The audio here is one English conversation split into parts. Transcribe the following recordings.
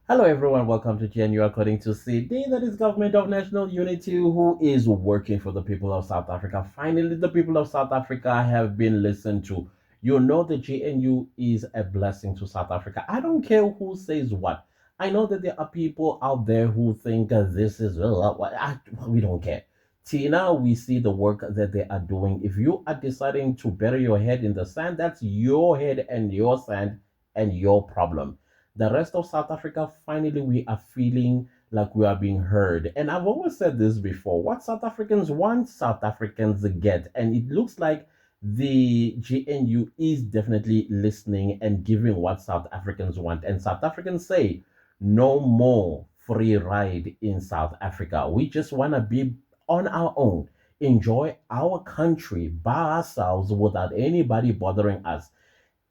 Hello, everyone. Welcome to GNU According to CD. That is Government of National Unity, who is working for the people of South Africa. Finally, the people of South Africa have been listened to. You know, the GNU is a blessing to South Africa. I don't care who says what. I know that there are people out there who think this is, we don't care. Tina, we see the work that they are doing. If you are deciding to bury your head in the sand, that's your head and your sand and your problem. The rest of South Africa, finally, we are feeling like we are being heard. And I've always said this before: what South Africans want, South Africans get. And it looks like the GNU is definitely listening and giving what South Africans want. And South Africans say, no more free ride in South Africa. We just want to be on our own, enjoy our country by ourselves without anybody bothering us.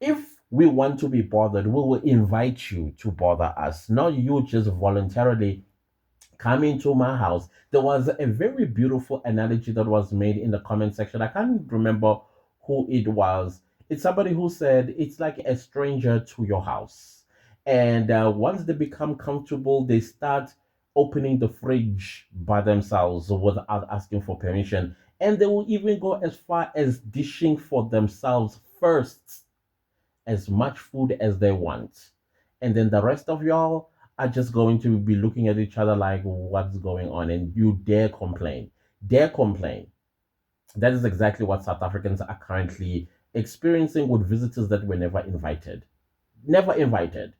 If we want to be bothered, we will invite you to bother us, not you just voluntarily come into my house. There was a very beautiful analogy that was made in the comment section. I can't remember who it was. It's somebody who said it's like a stranger to your house. And once they become comfortable, they start opening the fridge by themselves without asking for permission. And they will even go as far as dishing for themselves first as much food as they want. And then the rest of y'all are just going to be looking at each other like, what's going on? And you dare complain. Dare complain. That is exactly what South Africans are currently experiencing with visitors that were never invited. Never invited.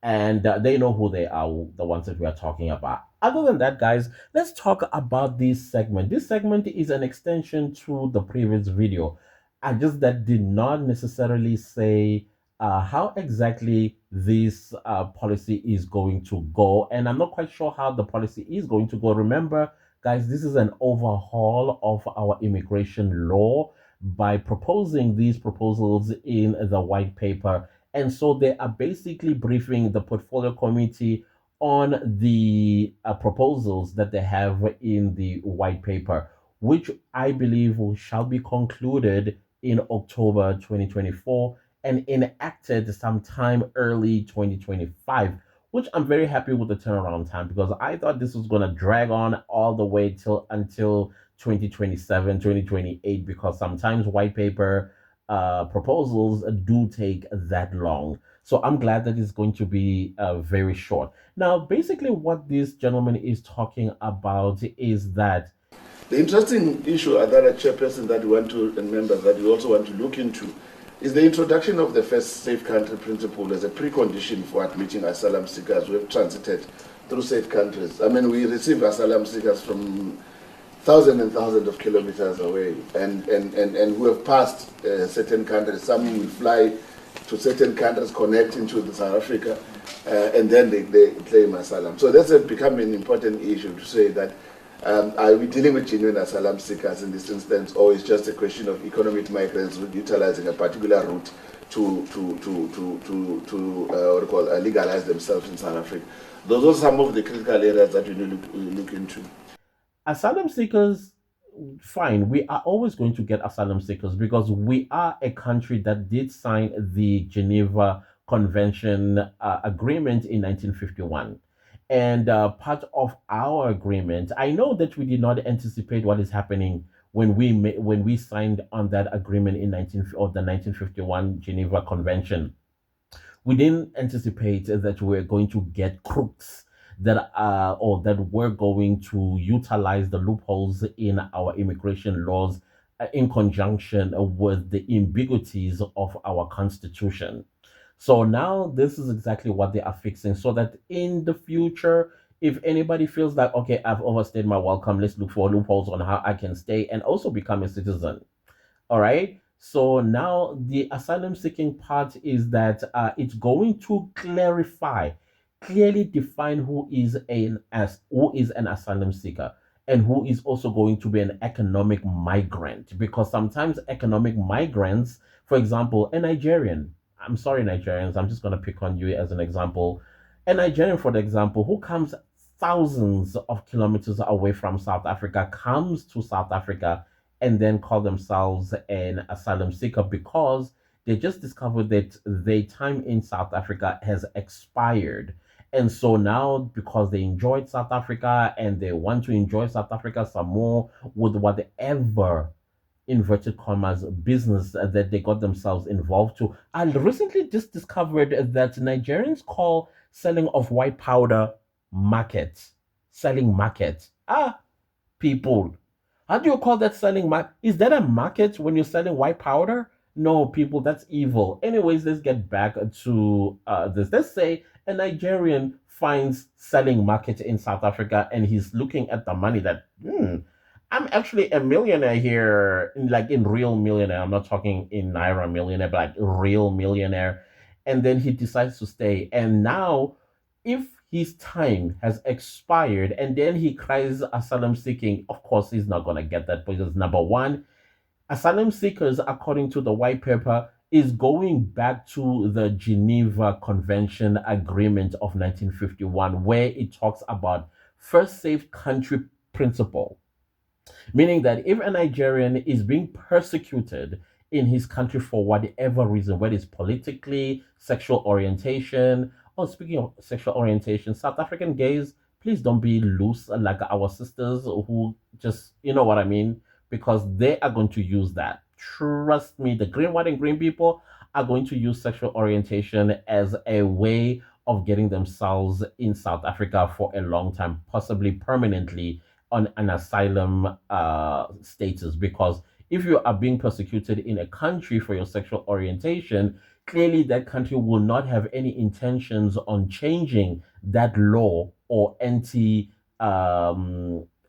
And they know who they are, the ones that we are talking about. Other than that, guys, let's talk about this segment. This segment is an extension to the previous video. I just that did not necessarily say how exactly this policy is going to go, and I'm not quite sure how the policy is going to go. Remember, guys, this is an overhaul of our immigration law by proposing these proposals in the white paper, and so they are basically briefing the portfolio committee on the proposals that they have in the white paper, which I believe shall be concluded in October 2024 and enacted sometime early 2025, which I'm very happy with the turnaround time because I thought this was going to drag on all the way till until 2027, 2028, because sometimes white paper proposals do take that long. So I'm glad that it's going to be very short. Now, basically, what this gentleman is talking about is that The interesting issue, that a chairperson that we want to, and members that we also want to look into, is the introduction of the first safe country principle as a precondition for admitting asylum seekers who have transited through safe countries. I mean, we receive asylum seekers from thousands and thousands of kilometers away and who have passed certain countries. Some will fly to certain countries connecting to South Africa and then they claim asylum. So that's become an important issue to say that are we dealing with genuine asylum seekers in this instance, or is just a question of economic migrants utilizing a particular route what we call legalize themselves in South Africa? Those are some of the critical areas that we need to look into. asylum seekers, fine, we are always going to get asylum seekers because we are a country that did sign the Geneva Convention agreement in 1951. And part of our agreement, I know that we did not anticipate what is happening when we signed on that agreement in 1951 Geneva Convention. We didn't anticipate that we were going to get crooks that are or that were going to utilize the loopholes in our immigration laws in conjunction with the ambiguities of our constitution. So now this is exactly what they are fixing so that in the future, if anybody feels like, okay, I've overstayed my welcome, let's look for loopholes on how I can stay and also become a citizen. All right. So now the asylum seeking part is that it's going to clarify, clearly define who is an asylum seeker and who is also going to be an economic migrant. Because sometimes economic migrants, for example, a Nigerian. I'm sorry, Nigerians. I'm just going to pick on you as an example. A Nigerian, for example, who comes thousands of kilometers away from South Africa, comes to South Africa and then call themselves an asylum seeker because they just discovered that their time in South Africa has expired. And so now, because they enjoyed South Africa and they want to enjoy South Africa some more with whatever inverted commas business that they got themselves involved to. I recently just discovered that Nigerians call selling of white powder market, selling market. Ah, people. How do you call that selling market? Is that a market when you're selling white powder? No, people, that's evil. Anyways, let's get back to this. Let's say a Nigerian finds selling market in South Africa and he's looking at the money that, I'm actually a millionaire here, like in real millionaire. I'm not talking in Naira millionaire, but like real millionaire. And then he decides to stay. And now, if his time has expired and then he cries asylum seeking, of course, he's not going to get that because number one, asylum seekers, according to the white paper, is going back to the Geneva Convention Agreement of 1951, where it talks about first safe country principle, meaning that if a Nigerian is being persecuted in his country for whatever reason, whether it's politically, sexual orientation, or speaking of sexual orientation, South African gays, please don't be loose like our sisters who just, you know what I mean? Because they are going to use that. Trust me, the green, white, and green people are going to use sexual orientation as a way of getting themselves in South Africa for a long time, possibly permanently on an asylum status, because if you are being persecuted in a country for your sexual orientation, clearly that country will not have any intentions on changing that law or anti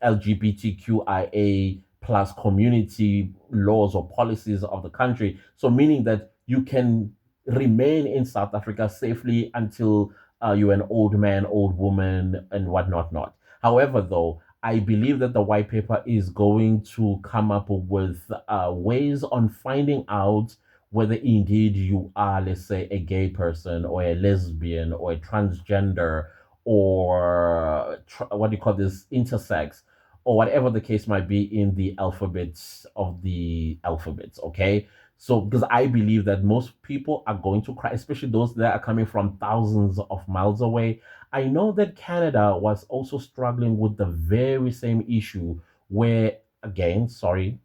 LGBTQIA plus community laws or policies of the country. So, meaning that you can remain in South Africa safely until you're an old man, old woman, and whatnot. Not. However, though, I believe that the white paper is going to come up with ways on finding out whether indeed you are, let's say, a gay person or a lesbian or a transgender or what do you call this, intersex, or whatever the case might be in the alphabets of the alphabets. Okay. So, because I believe that most people are going to cry, especially those that are coming from thousands of miles away. I know that Canada was also struggling with the very same issue where, again, sorry,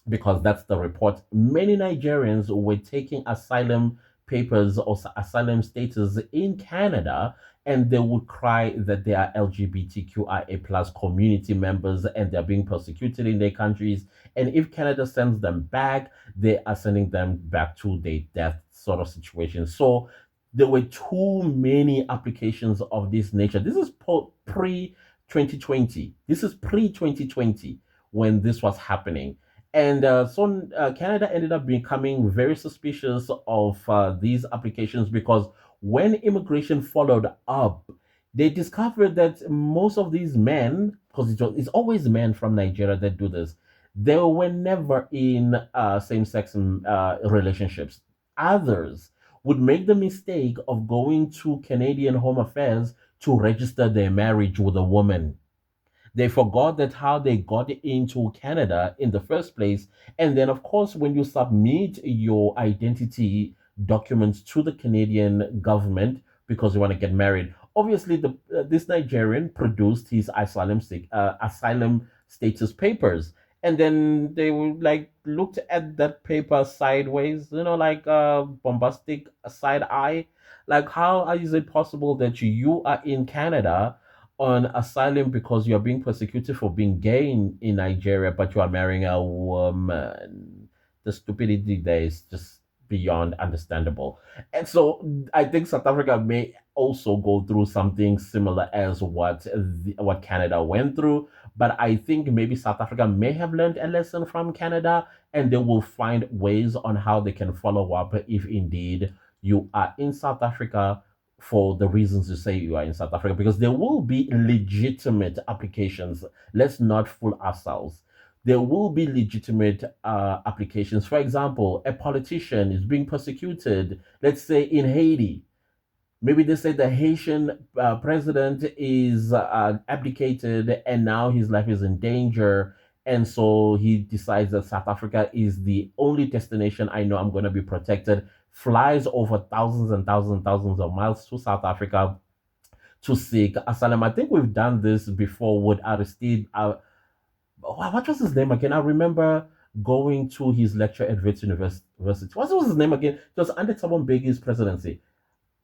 because that's the report, many Nigerians were taking asylum papers or asylum status in Canada, and they would cry that they are LGBTQIA plus community members and they're being persecuted in their countries. And if Canada sends them back, they are sending them back to their death sort of situation. So there were too many applications of this nature. This is pre 2020. This is pre 2020 when this was happening. And Canada ended up becoming very suspicious of these applications because when immigration followed up, they discovered that most of these men, because it's always men from Nigeria that do this, they were never in same sex relationships. Others would make the mistake of going to Canadian Home Affairs to register their marriage with a woman. They forgot that how they got into Canada in the first place. And then, of course, when you submit your identity documents to the Canadian government because you want to get married, obviously, this Nigerian produced his asylum status papers. And then they would like looked at that paper sideways, like bombastic side eye. Like, how is it possible that you are in Canada on asylum because you're being persecuted for being gay in Nigeria, but you are marrying a woman? The stupidity there is just beyond understandable. And so I think South Africa may also go through something similar as what Canada went through. But I think maybe South Africa may have learned a lesson from Canada and they will find ways on how they can follow up if indeed you are in South Africa for the reasons you say you are in South Africa, because there will be legitimate applications. Let's not fool ourselves. There will be legitimate applications. For example, a politician is being persecuted, let's say in Haiti. Maybe they say the Haitian president is abdicated and now his life is in danger. And so he decides that South Africa is the only destination I know I'm going to be protected. Flies over thousands and thousands and thousands of miles to South Africa to seek asylum. I think we've done this before with Aristide. What was his name again? I remember going to his lecture at Wits University. What was his name again? It was under Thabo Mbeki's presidency.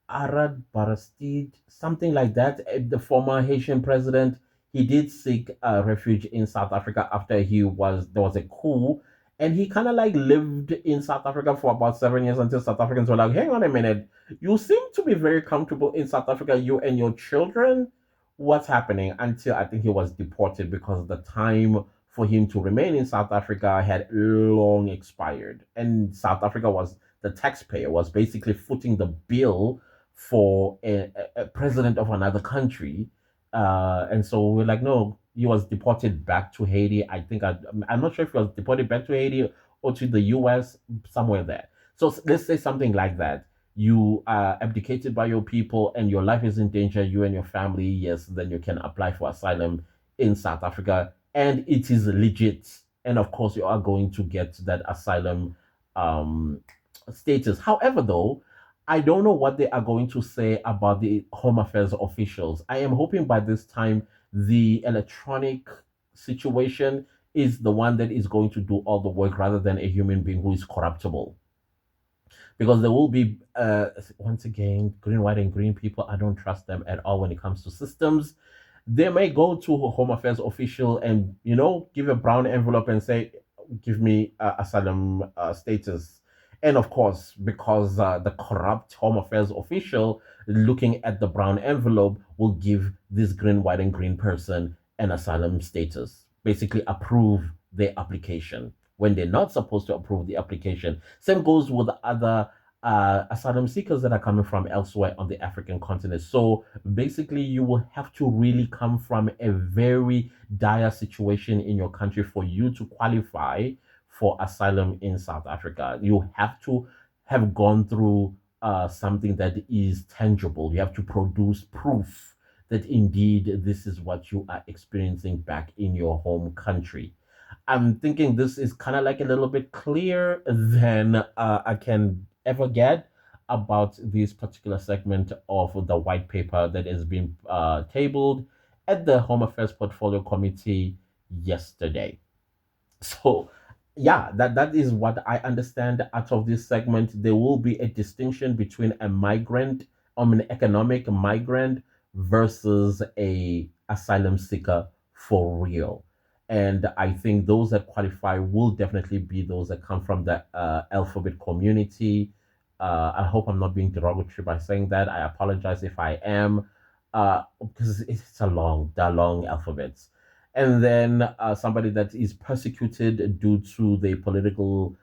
Arad Barastid, something like that. The former Haitian president, he did seek refuge in South Africa after there was a coup, and he kind of like lived in South Africa for about 7 years until South Africans were like, "Hang on a minute, you seem to be very comfortable in South Africa, you and your children. What's happening?" Until I think he was deported because the time for him to remain in South Africa had long expired, and South Africa was the taxpayer was basically footing the bill for a president of another country. And so we're like, no, he was deported back to Haiti. I'm not sure if he was deported back to Haiti or to the US, somewhere there. So let's say something like that. You are abdicated by your people and your life is in danger, you and your family, yes, then you can apply for asylum in South Africa. And it is legit. And of course, you are going to get that asylum um, status. However, though, I don't know what they are going to say about the Home Affairs officials. I am hoping by this time the electronic situation is the one that is going to do all the work rather than a human being who is corruptible. Because there will be, once again, green, white, and green people. I don't trust them at all when it comes to systems. They may go to a Home Affairs official and give a brown envelope and say, "Give me asylum status." And of course, because the corrupt Home Affairs official looking at the brown envelope will give this green, white, and green person an asylum status, basically approve their application when they're not supposed to approve the application. Same goes with other asylum seekers that are coming from elsewhere on the African continent. So basically, you will have to really come from a very dire situation in your country for you to qualify for asylum in South Africa. You have to have gone through something that is tangible. You have to produce proof that indeed this is what you are experiencing back in your home country. I'm thinking this is kind of like a little bit clearer than I can ever get about this particular segment of the white paper that has been tabled at the Home Affairs Portfolio Committee yesterday. So, yeah, that is what I understand out of this segment. There will be a distinction between a migrant, an economic migrant, versus a asylum seeker for real. And I think those that qualify will definitely be those that come from the alphabet community. I hope I'm not being derogatory by saying that. I apologize if I am, because it's they're long alphabets. And then somebody that is persecuted due to their political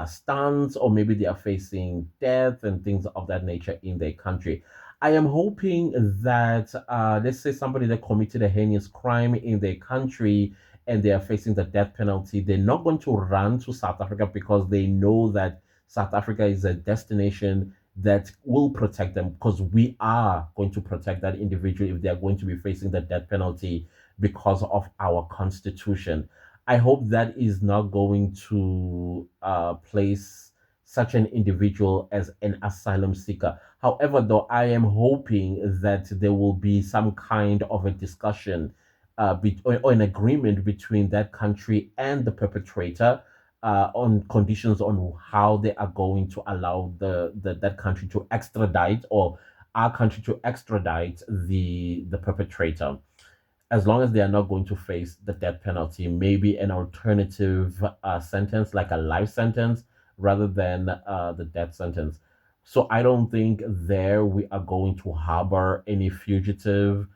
stance, or maybe they are facing death and things of that nature in their country. I am hoping that, let's say, somebody that committed a heinous crime in their country and they are facing the death penalty, they're not going to run to South Africa because they know that South Africa is a destination that will protect them, because we are going to protect that individual if they are going to be facing the death penalty because of our constitution. I hope that is not going to place such an individual as an asylum seeker. However, though, I am hoping that there will be some kind of a discussion or an agreement between that country and the perpetrator on conditions on how they are going to allow that country to extradite, or our country to extradite the perpetrator, as long as they are not going to face the death penalty, maybe an alternative sentence, like a life sentence, rather than the death sentence. So I don't think there we are going to harbor any fugitive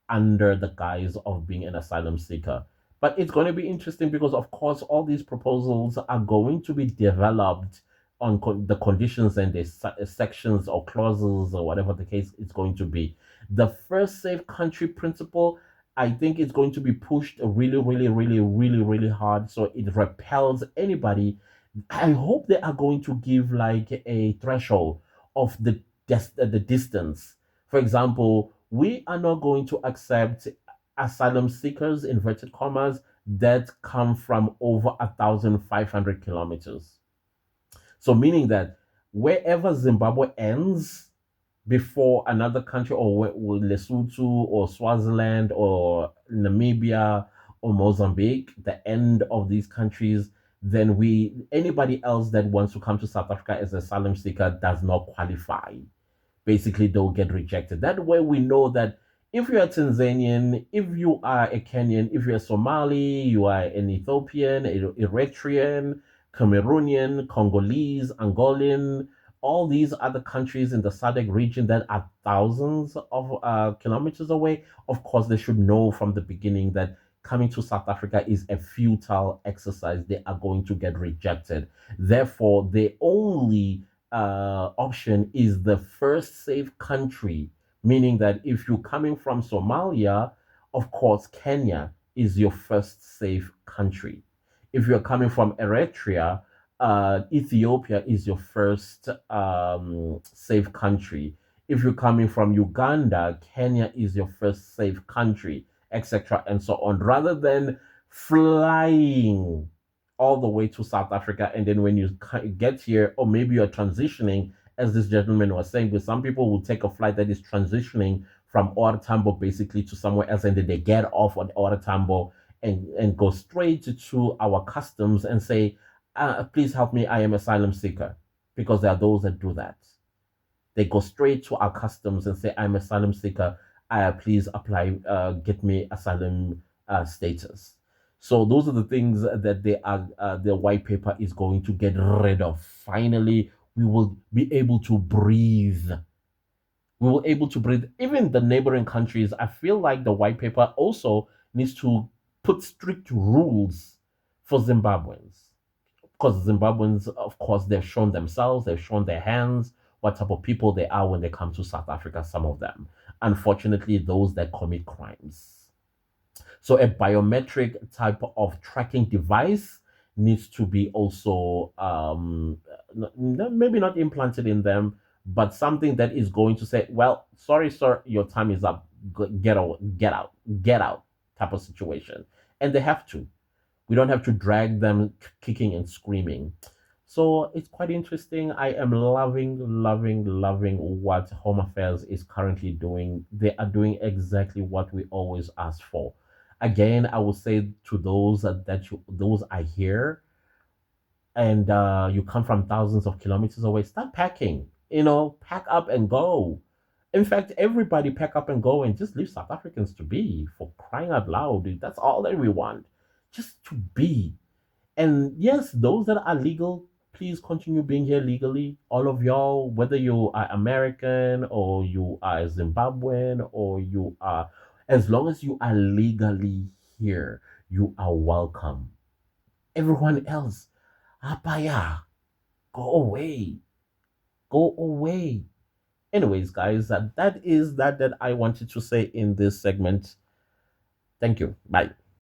under the guise of being an asylum seeker. But it's going to be interesting because, of course, all these proposals are going to be developed on the conditions and the sections or clauses or whatever the case is going to be. The first safe country principle, I think, is going to be pushed really, really, really, really, really hard. So it repels anybody. I hope they are going to give like a threshold of the distance. For example, we are not going to accept asylum seekers, inverted commas, that come from over 1,500 kilometers. So meaning that wherever Zimbabwe ends, before another country, or Lesotho or Swaziland or Namibia or Mozambique, the end of these countries, then anybody else that wants to come to South Africa as asylum seeker does not qualify. Basically, they'll get rejected. That way, we know that if you're a Tanzanian, if you are a Kenyan, if you're a Somali, you are an Ethiopian, Eritrean, Cameroonian, Congolese, Angolan, all these other countries in the SADC region that are thousands of kilometers away, of course, they should know from the beginning that coming to South Africa is a futile exercise. They are going to get rejected. Therefore, the only option is the first safe country, meaning that if you're coming from Somalia, of course, Kenya is your first safe country. If you're coming from Eritrea, Ethiopia is your first safe country. If you're coming from Uganda, Kenya is your first safe country, etc., and so on. Rather than flying all the way to South Africa, and then when you get here, or maybe you're transitioning, as this gentleman was saying, but some people will take a flight that is transitioning from OR Tambo basically to somewhere else, and then they get off on OR Tambo and go straight to our customs and say, please help me, I am asylum seeker. Because there are those that do that. They go straight to our customs and say, I'm asylum seeker. Please apply, get me asylum status. So those are the things that the white paper is going to get rid of. Finally, we will be able to breathe. We will able to breathe. Even the neighboring countries, I feel like the white paper also needs to put strict rules for Zimbabweans, because Zimbabweans, of course, they've shown themselves, they've shown their hands, what type of people they are when they come to South Africa, some of them. Unfortunately, those that commit crimes. So a biometric type of tracking device needs to be also maybe not implanted in them, but something that is going to say, well, sorry, sir, your time is up. Get out, get out, get out type of situation. And they have to. We don't have to drag them kicking and screaming. So it's quite interesting. I am loving, loving, loving what Home Affairs is currently doing. They are doing exactly what we always ask for. Again, I will say to those those I hear, and you come from thousands of kilometers away, start packing. Pack up and go. In fact, everybody pack up and go and just leave South Africans to be, for crying out loud. That's all that we want. Just to be. And yes, those that are legal, please continue being here legally. All of y'all, whether you are American or you are Zimbabwean or you are, as long as you are legally here, you are welcome. Everyone else, apaya, go away, go away. Anyways, guys, that is that I wanted to say in this segment. Thank you. Bye.